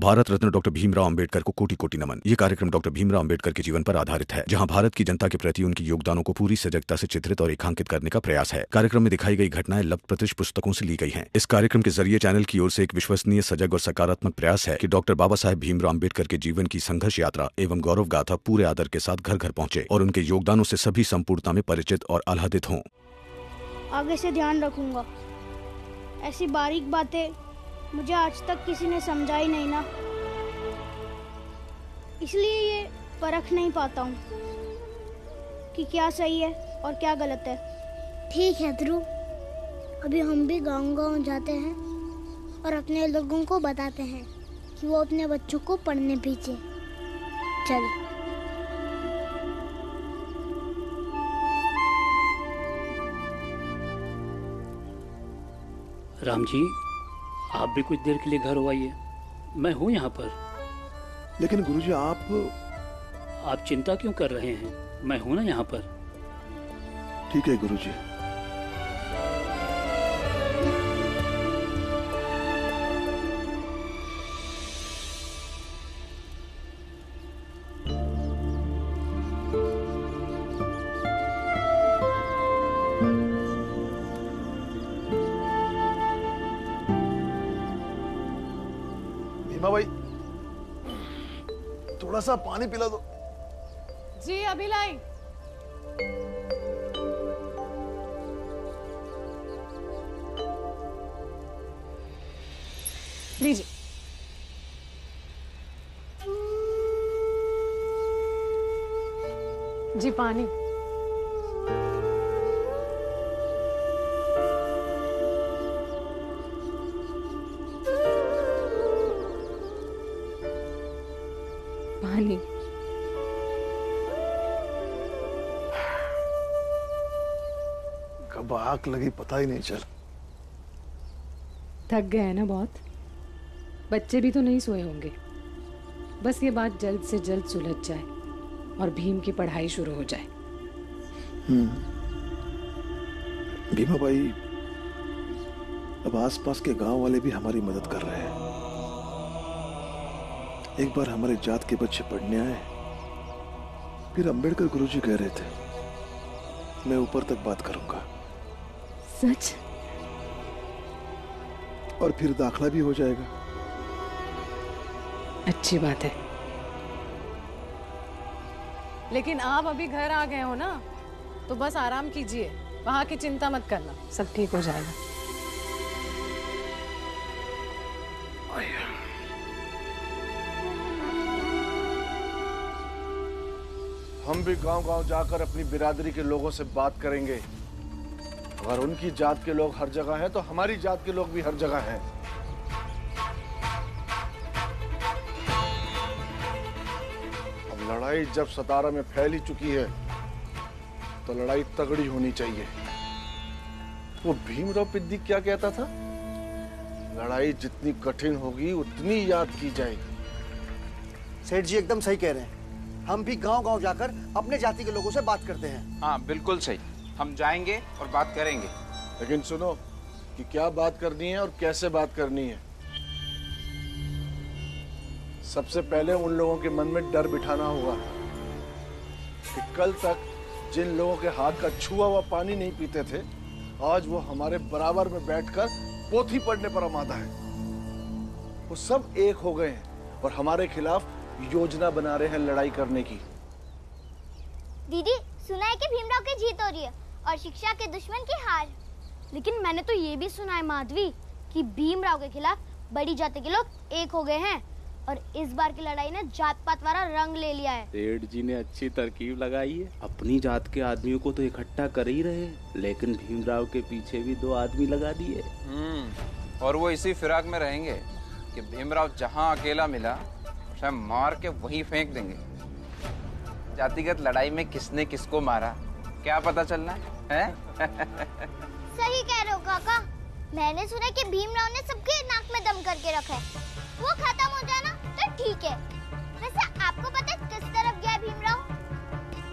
Bharat Ratna doctor Bhimrao Ambedkar को कोटि कोटि नमन। ये कार्यक्रम डॉक्टर भीमराव अंबेडकर के जीवन पर आधारित है, जहां भारत की जनता के प्रति उनके योगदानों को पूरी सजगता से चित्रित और रेखांकित करने का प्रयास है। कार्यक्रम में दिखाई गई घटनाएं लब्ध प्रतिष्ठ पुस्तकों से ली गई हैं। इस कार्यक्रम के जरिए चैनल की ओर से एक विश्वसनीय, सजग और सकारात्मक प्रयास है कि डॉक्टर बाबा साहेब भीमराव अंबेडकर के जीवन की संघर्ष यात्रा एवं गौरव गाथा पूरे आदर के साथ घर घर पहुंचे और उनके योगदानों से सभी संपूर्णता में परिचित और आह्लादित हों। आगे से ध्यान रखूंगा। ऐसी बारीक बातें मुझे आज तक किसी ने समझाई नहीं ना, इसलिए ये परख नहीं पाता हूँ कि क्या सही है और क्या गलत है। ठीक है ध्रुव, अभी हम भी गांव-गांव जाते हैं और अपने लोगों को बताते हैं कि वो अपने बच्चों को पढ़ने भेजें। चल। राम जी, आप भी कुछ देर के लिए घर हो आइए, मैं हूँ यहाँ पर। लेकिन गुरुजी आप चिंता क्यों कर रहे हैं, मैं हूँ ना यहाँ पर। ठीक है गुरुजी। भाई थोड़ा सा पानी पिला दो। जी अभी लाई। लीजिए। जी पानी। पानी। कब आग लगी पता ही नहीं चला। थक गए हैं ना बहुत। बच्चे भी तो नहीं सोए होंगे। बस ये बात जल्द से जल्द सुलझ जाए और भीम की पढ़ाई शुरू हो जाए। भीमा भाई, अब आसपास के गांव वाले भी हमारी मदद कर रहे हैं। एक बार हमारे जात के बच्चे पढ़ने आए, फिर अंबेडकर गुरुजी कह रहे थे मैं ऊपर तक बात करूंगा। सच? और फिर दाखला भी हो जाएगा। अच्छी बात है। लेकिन आप अभी घर आ गए हो ना, तो बस आराम कीजिए, वहां की चिंता मत करना, सब ठीक हो जाएगा। हम भी गांव-गांव जाकर अपनी बिरादरी के लोगों से बात करेंगे। अगर उनकी जात के लोग हर जगह हैं, तो हमारी जात के लोग भी हर जगह हैं। अब लड़ाई जब सतारा में फैल ही चुकी है, तो लड़ाई तगड़ी होनी चाहिए। वो भीमराव पिद्दी क्या कहता था? लड़ाई जितनी कठिन होगी उतनी याद की जाएगी। सेठ जी एकदम सही कह रहे हैं। हम भी गांव-गांव जाकर अपने जाति के लोगों से बात करते हैं। हाँ बिल्कुल सही, हम जाएंगे और बात करेंगे। लेकिन सुनो कि क्या बात करनी है और कैसे बात करनी है। सबसे पहले उन लोगों के मन में डर बिठाना होगा कि कल तक जिन लोगों के हाथ का छुआ हुआ पानी नहीं पीते थे, आज वो हमारे बराबर में बैठकर पोथी पढ़ने पर आमादा है। वो सब एक हो गए हैं और हमारे खिलाफ योजना बना रहे हैं लड़ाई करने की। दीदी, सुना है कि भीमराव की जीत हो रही है और शिक्षा के दुश्मन की हार। लेकिन मैंने तो ये भी सुना है माधवी कि भीमराव के खिलाफ बड़ी जाति के लोग एक हो गए हैं और इस बार की लड़ाई ने जात पात वाला रंग ले लिया है। सेठ जी ने अच्छी तरकीब लगाई है। अपनी जात के आदमियों को तो इकट्ठा कर ही रहे, लेकिन भीमराव के पीछे भी 2 आदमी लगा दिए। और वो इसी फिराक में रहेंगे कि भीमराव जहाँ अकेला मिला उसे मार के वहीं फेंक देंगे। जातिगत लड़ाई में किसने किसको मारा क्या पता चलना है? सही कह रहे हो काका। मैंने सुना कि भीमराव ने सबके नाक में दम करके रखा है। वो खत्म हो जाना तो ठीक है। वैसे आपको पता है किस तरफ गया भीमराव?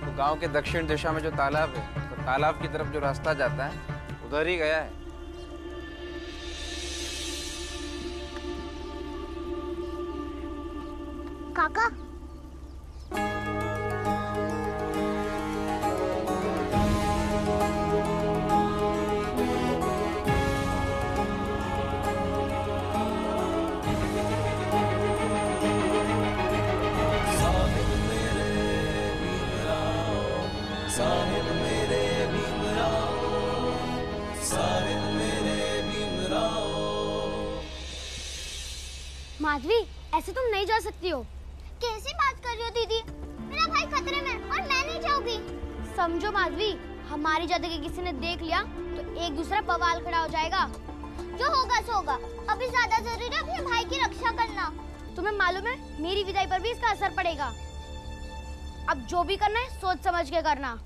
तो गांव के दक्षिण दिशा में जो तालाब है, तो तालाब की तरफ जो रास्ता जाता है उधर ही गया है। काका माधवी, ऐसे तुम नहीं जा सकती हो। कैसी बात कर रही हो दीदी? मेरा भाई खतरे में और मैं नहीं जाऊंगी। समझो माधवी, हमारी जाति के किसी ने देख लिया तो एक दूसरा बवाल खड़ा हो जाएगा। जो होगा सो होगा। अभी ज्यादा जरूरी है अपने भाई की रक्षा करना। तुम्हें मालूम है मेरी विदाई पर भी इसका असर पड़ेगा। अब जो भी करना है सोच समझ के करना।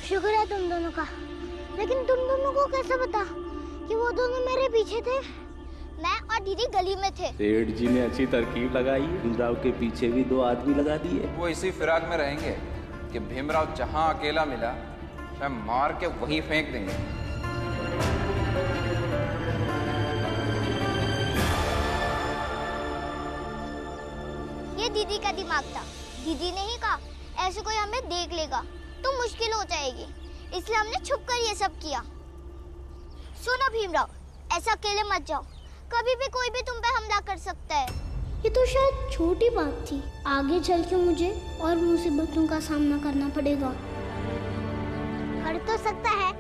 शुक्र है तुम दोनों का, लेकिन तुम दोनों को कैसे पता कि वो दोनों मेरे पीछे थे? मैं और दीदी गली में थे। सेठ जी ने अच्छी तरकीब लगाई है। भीमराव के पीछे भी 2 आदमी लगा दिए। वो इसी फिराक में रहेंगे कि भीमराव जहां अकेला मिला उसे मार के वहीं फेंक देंगे। ये दीदी का दिमाग था। दीदी ने ही कहा ऐसे कोई हमें देख लेगा तो मुश्किल हो जाएगी, इसलिए हमने छुप कर ये सब किया। सुनो भीमराव, ऐसा अकेले मत जाओ, कभी भी कोई भी तुम पे हमला कर सकता है। ये तो शायद छोटी बात थी, आगे चल के मुझे और मुसीबतों का सामना करना पड़ेगा। कर तो सकता है,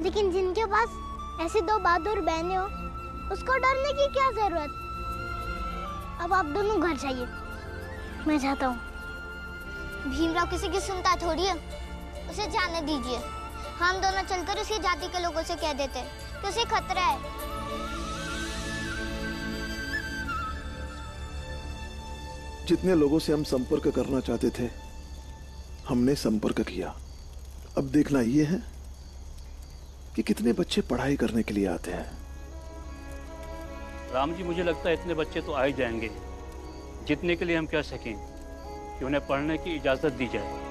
लेकिन जिनके पास ऐसी 2 बहादुर बहनें हो उसको डरने की क्या जरूरत। अब आप दोनों घर जाइए, मैं जाता हूँ। भीमराव किसी की सुनता थोड़ी है, उसे जाने दीजिए। हम दोनों चलकर उसकी जाति के लोगों से कह देते कि उसे खतरा है। जितने लोगों से हम संपर्क करना चाहते थे हमने संपर्क किया। अब देखना ये है कि कितने बच्चे पढ़ाई करने के लिए आते हैं। राम जी, मुझे लगता है इतने बच्चे तो आ ही जाएंगे जितने के लिए हम कह सकें कि उन्हें पढ़ने की इजाजत दी जाए।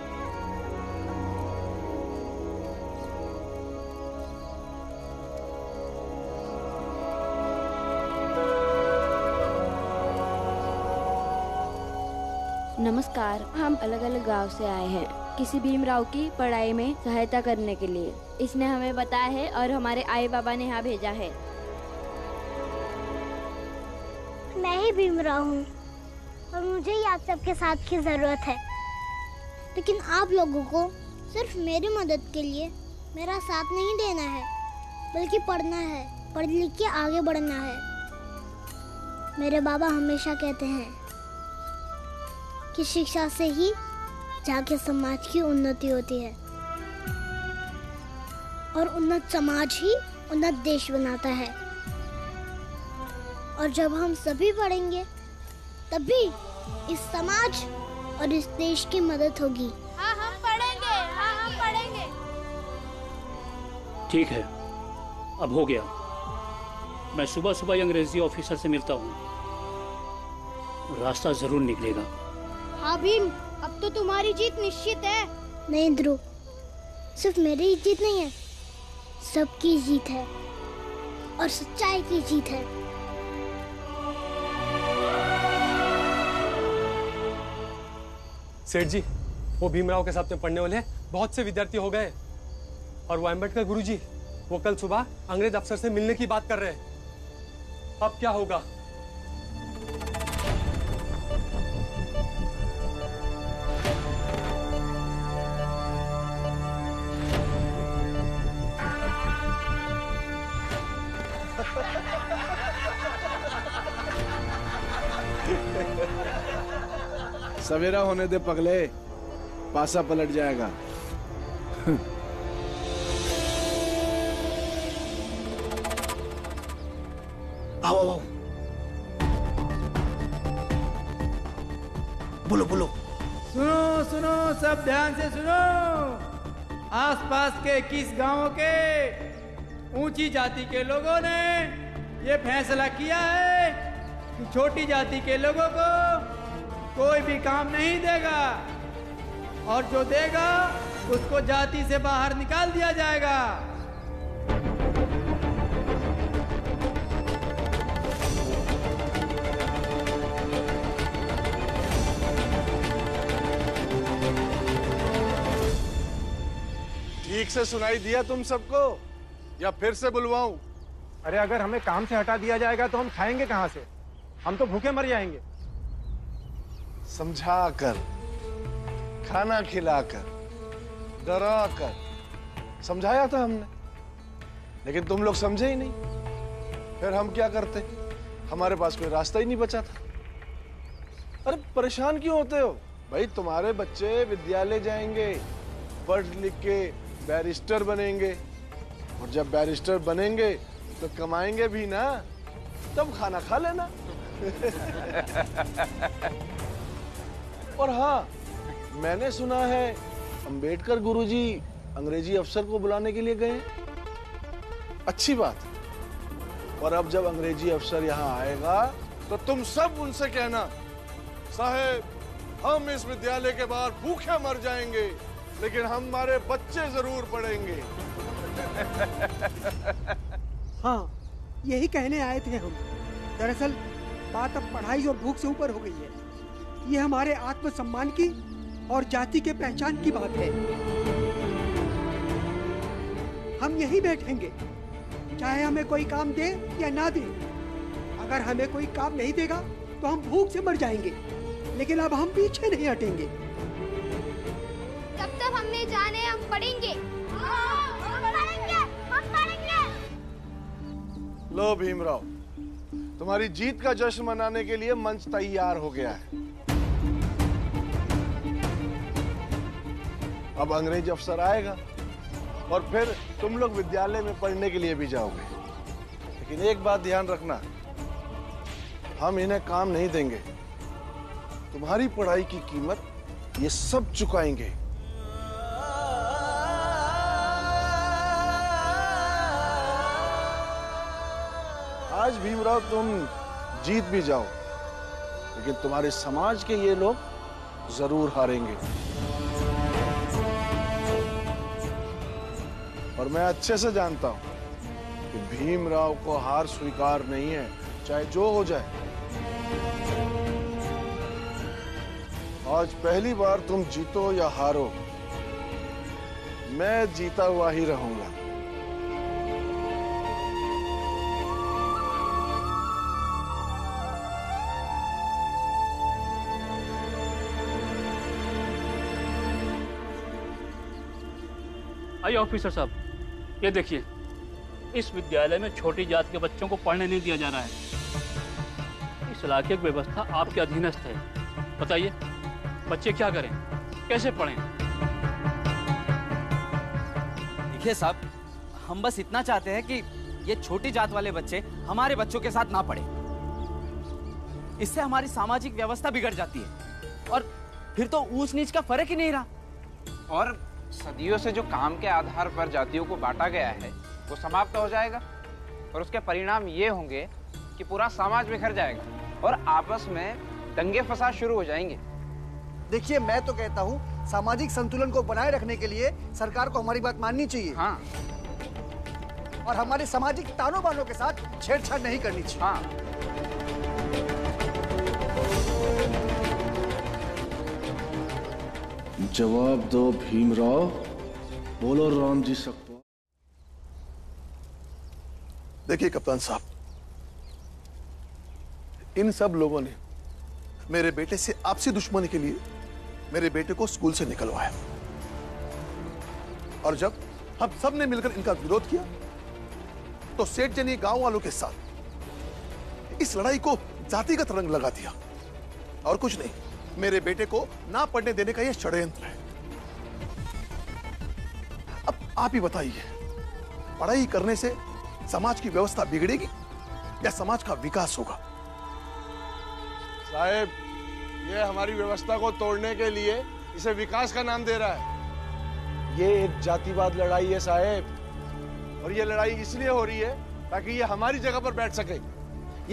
नमस्कार, हम अलग अलग गांव से आए हैं किसी भीमराव की पढ़ाई में सहायता करने के लिए। इसने हमें बताया है और हमारे आई बाबा ने यहाँ भेजा है। मैं ही भीमराव हूँ और मुझे ही आप सबके साथ की जरूरत है। लेकिन आप लोगों को सिर्फ मेरी मदद के लिए मेरा साथ नहीं देना है, बल्कि पढ़ना है, पढ़ लिख के आगे बढ़ना है। मेरे बाबा हमेशा कहते हैं कि शिक्षा से ही जाके समाज की उन्नति होती है। और उन्नत समाज ही उन्नत देश बनाता है। और जब हम सभी पढ़ेंगे तभी इस समाज और इस देश की मदद होगी। हाँ हम पढ़ेंगे, हाँ हम पढ़ेंगे। ठीक है, अब हो गया। मैं सुबह सुबह अंग्रेजी ऑफिसर से मिलता हूँ, रास्ता जरूर निकलेगा। हाँ भीम, अब तो तुम्हारी जीत निश्चित है। नहीं ध्रुव, सिर्फ मेरी ही जीत नहीं है, सबकी जीत है और सच्चाई की जीत है। सेठ जी, वो भीमराव के साथ में पढ़ने वाले बहुत से विद्यार्थी हो गए और वो अम्बेडकर गुरुजी वो कल सुबह अंग्रेज अफसर से मिलने की बात कर रहे हैं। अब क्या होगा? सवेरा होने दे पगले, पासा पलट जाएगा। आओ आओ, बोलो बोलो। सुनो सुनो, सब ध्यान से सुनो। आसपास के 21 गांवों के ऊंची जाति के लोगों ने ये फैसला किया है कि छोटी जाति के लोगों को कोई भी काम नहीं देगा और जो देगा उसको जाति से बाहर निकाल दिया जाएगा। ठीक से सुनाई दिया तुम सबको या फिर से बुलवाऊं? अरे अगर हमें काम से हटा दिया जाएगा तो हम खाएंगे कहाँ से? हम तो भूखे मर जाएंगे। समझा कर, खाना खिलाकर, डरा कर समझाया था हमने, लेकिन तुम लोग समझे ही नहीं। फिर हम क्या करते? हमारे पास कोई रास्ता ही नहीं बचा था। अरे परेशान क्यों होते हो भाई? तुम्हारे बच्चे विद्यालय जाएंगे, पढ़ लिख के बैरिस्टर बनेंगे, और जब बैरिस्टर बनेंगे तो कमाएंगे भी ना, तब खाना खा लेना। और हाँ, मैंने सुना है अंबेडकर गुरुजी अंग्रेजी अफसर को बुलाने के लिए गए। अच्छी बात है। और अब जब अंग्रेजी अफसर यहाँ आएगा तो तुम सब उनसे कहना, साहेब हम इस विद्यालय के बाहर भूखे मर जाएंगे लेकिन हमारे बच्चे जरूर पढ़ेंगे। हाँ, यही कहने आए थे हम। दरअसल बात अब पढ़ाई और भूख से ऊपर हो गई है। ये हमारे आत्मसम्मान की और जाति के पहचान की बात है। हम यहीं बैठेंगे, चाहे हमें कोई काम दे या ना दे। अगर हमें कोई काम नहीं देगा तो हम भूख से मर जाएंगे, लेकिन अब हम पीछे नहीं हटेंगे। तब तक हमने जाने, हम पढ़ेंगे। हम पढ़ेंगे। लो भीमराव, तुम्हारी जीत का जश्न मनाने के लिए मंच तैयार हो गया है। अब अंग्रेज अफसर आएगा और फिर तुम लोग विद्यालय में पढ़ने के लिए भी जाओगे। लेकिन एक बात ध्यान रखना, हम इन्हें काम नहीं देंगे। तुम्हारी पढ़ाई की कीमत ये सब चुकाएंगे। आज भीमराव तुम जीत भी जाओ, लेकिन तुम्हारे समाज के ये लोग जरूर हारेंगे। और मैं अच्छे से जानता हूं कि भीमराव को हार स्वीकार नहीं है, चाहे जो हो जाए। आज पहली बार तुम जीतो या हारो, मैं जीता हुआ ही रहूंगा। आइए ऑफिसर साहब, ये देखिए, इस विद्यालय में छोटी जात के बच्चों को पढ़ने नहीं दिया जा रहा है। इस इलाके की व्यवस्था आपके अधीनस्थ है। बताइए, बच्चे क्या करें, कैसे पढ़ें? देखिए साहब, हम बस इतना चाहते हैं कि ये छोटी जात वाले बच्चे हमारे बच्चों के साथ ना पढ़े। इससे हमारी सामाजिक व्यवस्था बिगड़ जाती है और फिर तो ऊंच नीच का फर्क ही नहीं रहा। और सदियों से जो काम के आधार पर जातियों को बांटा गया है वो समाप्त हो जाएगा और उसके परिणाम ये होंगे कि पूरा समाज बिखर जाएगा और आपस में दंगे फसाद शुरू हो जाएंगे। देखिए, मैं तो कहता हूँ सामाजिक संतुलन को बनाए रखने के लिए सरकार को हमारी बात माननी चाहिए। हाँ। और हमारे सामाजिक तानों बानों के साथ छेड़छाड़ नहीं करनी चाहिए। हाँ। जवाब दो भीमराव, बोलो राम जी सकपा। देखिए कप्तान साहब, इन सब लोगों ने मेरे बेटे से आपसी दुश्मनी के लिए मेरे बेटे को स्कूल से निकलवाया और जब हम सब ने मिलकर इनका विरोध किया तो सेठ जी ने गांव वालों के साथ इस लड़ाई को जातिगत रंग लगा दिया। और कुछ नहीं, मेरे बेटे को ना पढ़ने देने का यह षड्यंत्र है। अब आप ही बताइए, पढ़ाई करने से समाज की व्यवस्था बिगड़ेगी या समाज का विकास होगा? साहब, ये हमारी व्यवस्था को तोड़ने के लिए इसे विकास का नाम दे रहा है। ये एक जातिवाद लड़ाई है साहब, और ये लड़ाई इसलिए हो रही है ताकि ये हमारी जगह पर बैठ सके।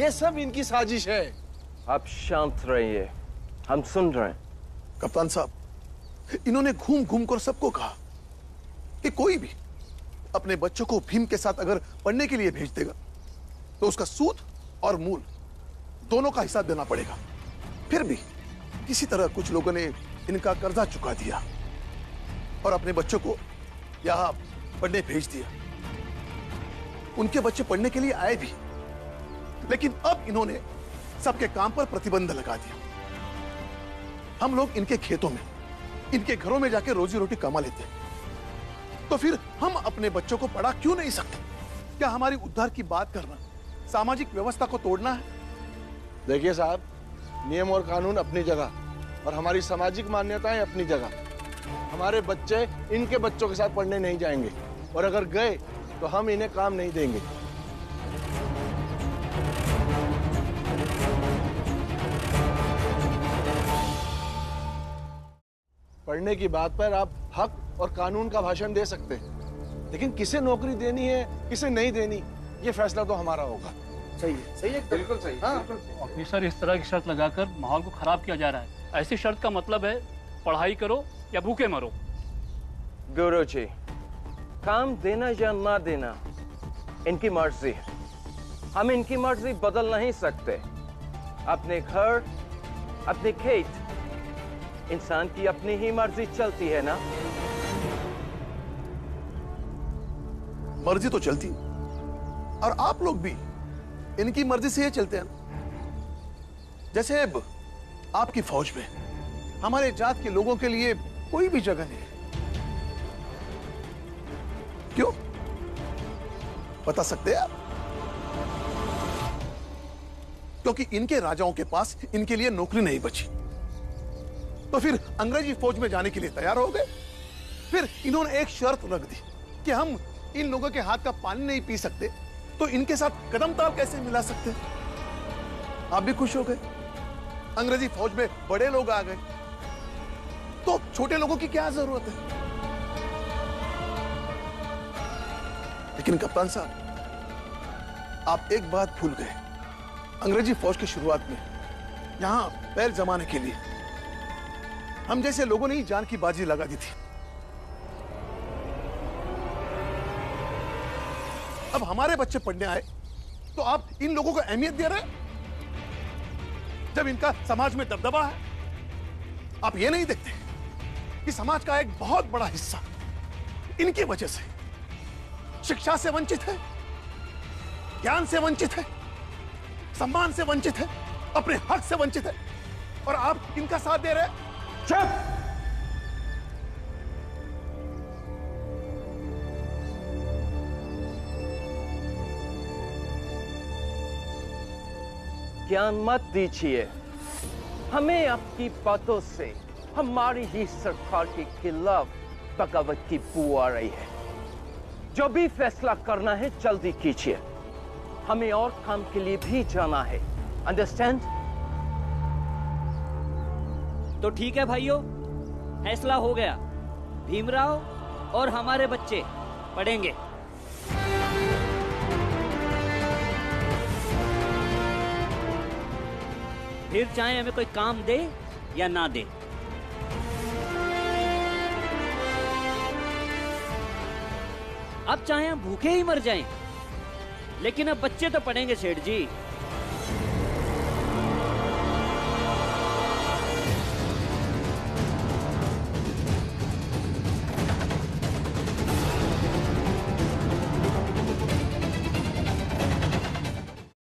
ये सब इनकी साजिश है। आप शांत रहिए, हम सुन रहे हैं। कप्तान साहब, इन्होंने घूम घूम कर सबको कहा कि कोई भी अपने बच्चों को भीम के साथ अगर पढ़ने के लिए भेज देगा तो उसका सूद और मूल दोनों का हिसाब देना पड़ेगा। फिर भी किसी तरह कुछ लोगों ने इनका कर्जा चुका दिया और अपने बच्चों को यहां पढ़ने भेज दिया। उनके बच्चे पढ़ने के लिए आए भी, लेकिन अब इन्होंने सबके काम पर प्रतिबंध लगा दिया। हम लोग इनके खेतों में, इनके घरों में जाके रोजी रोटी कमा लेते हैं, तो फिर हम अपने बच्चों को पढ़ा क्यों नहीं सकते? क्या हमारी उद्धार की बात करना सामाजिक व्यवस्था को तोड़ना है? देखिए साहब, नियम और कानून अपनी जगह और हमारी सामाजिक मान्यताएं अपनी जगह। हमारे बच्चे इनके बच्चों के साथ पढ़ने नहीं जाएंगे, और अगर गए तो हम इन्हें काम नहीं देंगे। पढ़ने की बात पर आप हक और कानून का भाषण दे सकते हैं, लेकिन किसे नौकरी देनी है किसे नहीं देनी, ये फैसला तो हमारा होगा। सही है, सही है, बिल्कुल सही। हाँ। ऑफिसर, इस तरह की शर्त लगाकर माहौल को खराब किया जा रहा है। ऐसी शर्त का मतलब है पढ़ाई करो या भूखे मरो। गुरुजी, काम देना या ना देना इनकी मर्जी है, हम इनकी मर्जी बदल नहीं सकते। अपने घर, अपने खेत, इंसान की अपनी ही मर्जी चलती है ना। मर्जी तो चलती, और आप लोग भी इनकी मर्जी से ये चलते हैं। जैसे अब आपकी फौज में हमारे जात के लोगों के लिए कोई भी जगह नहीं है। क्यों, बता सकते हैं आप? क्योंकि इनके राजाओं के पास इनके लिए नौकरी नहीं बची, तो फिर अंग्रेजी फौज में जाने के लिए तैयार हो गए। फिर इन्होंने एक शर्त रख दी कि हम इन लोगों के हाथ का पानी नहीं पी सकते, तो इनके साथ कदम ताल कैसे मिला सकते? आप भी खुश हो गए, अंग्रेजी फौज में बड़े लोग आ गए, तो छोटे लोगों की क्या जरूरत है? लेकिन कप्तान साहब, आप एक बात भूल गए। अंग्रेजी फौज की शुरुआत में यहां पैर जमाने के लिए हम जैसे लोगों ने ही जान की बाजी लगा दी थी। अब हमारे बच्चे पढ़ने आए तो आप इन लोगों को अहमियत दे रहे हैं, जब इनका समाज में दबदबा है। आप ये नहीं देखते कि समाज का एक बहुत बड़ा हिस्सा इनकी वजह से शिक्षा से वंचित है, ज्ञान से वंचित है, सम्मान से वंचित है, अपने हक से वंचित है, और आप इनका साथ दे रहे हैं। चुप! ज्ञान मत दीजिए हमें। आपकी बातों से हमारी ही सरकार के खिलाफ बगावत की बू आ रही है। जो भी फैसला करना है जल्दी कीजिए, हमें और काम के लिए भी जाना है, अंडरस्टैंड? तो ठीक है भाइयों, फैसला हो गया, भीमराव और हमारे बच्चे पढ़ेंगे। फिर चाहे हमें कोई काम दे या ना दे। अब चाहे हम भूखे ही मर जाएं, लेकिन अब बच्चे तो पढ़ेंगे सेठ जी।